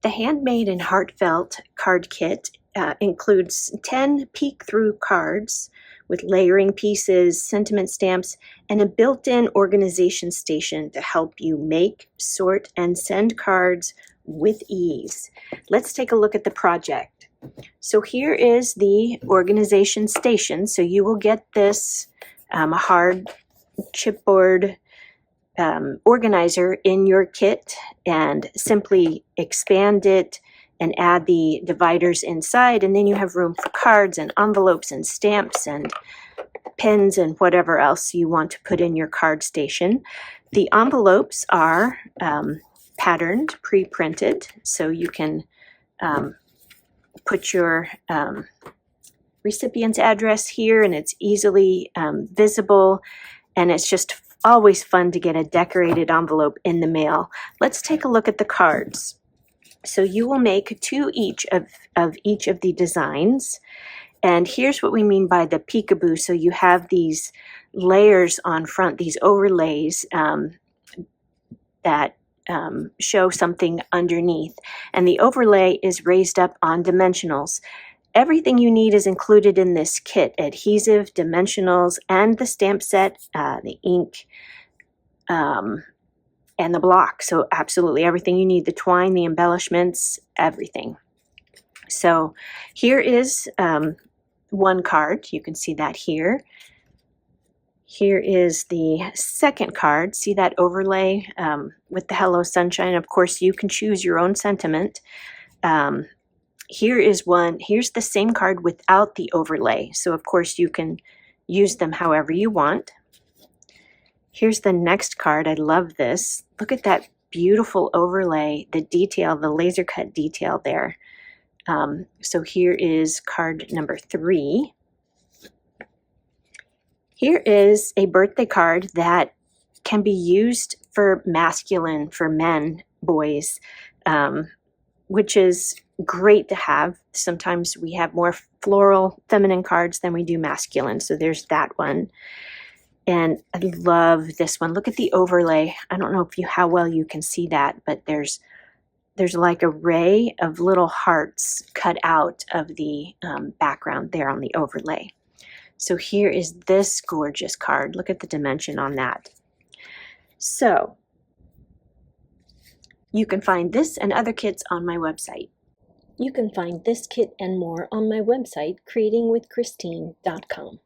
The Handmade and Heartfelt card kit includes 10 peek-through cards with layering pieces, sentiment stamps, and a built-in organization station to help you make, sort, and send cards with ease. Let's take a look at the project. So here is the organization station. So you will get this hard chipboard organizer in your kit and simply expand it and add the dividers inside, and then you have room for cards and envelopes and stamps and pens and whatever else you want to put in your card station. The envelopes are patterned, pre-printed, so you can put your recipient's address here, and it's easily visible, and it's just always fun to get a decorated envelope in the mail. Let's take a look at the cards. So you will make two each of each of the designs. And here's what we mean by the peekaboo. So you have these layers on front, these overlays that show something underneath. And the overlay is raised up on dimensionals. Everything you need is included in this kit: adhesive, dimensionals, and the stamp set, the ink, and the block. So absolutely everything you need, the twine, the embellishments, everything. So here is one card. You can see that here. Here is the second card. See that overlay with the Hello Sunshine? Of course, you can choose your own sentiment. Here is one. Here's the same card without the overlay. So of course you can use them however you want. Here's the next card. I love this. Look at that beautiful overlay, the detail, the laser cut detail there. So here is card number 3. Here is a birthday card that can be used for masculine, for men, boys, which is great to have. Sometimes we have more floral feminine cards than we do masculine. So there's that one. And I love this one. Look at the overlay. I don't know how well you can see that, but there's like a ray of little hearts cut out of the background there on the overlay. So here is this gorgeous card. Look at the dimension on that. So you can find this and other kits on my website. You can find this kit and more on my website, creatingwithchristine.com.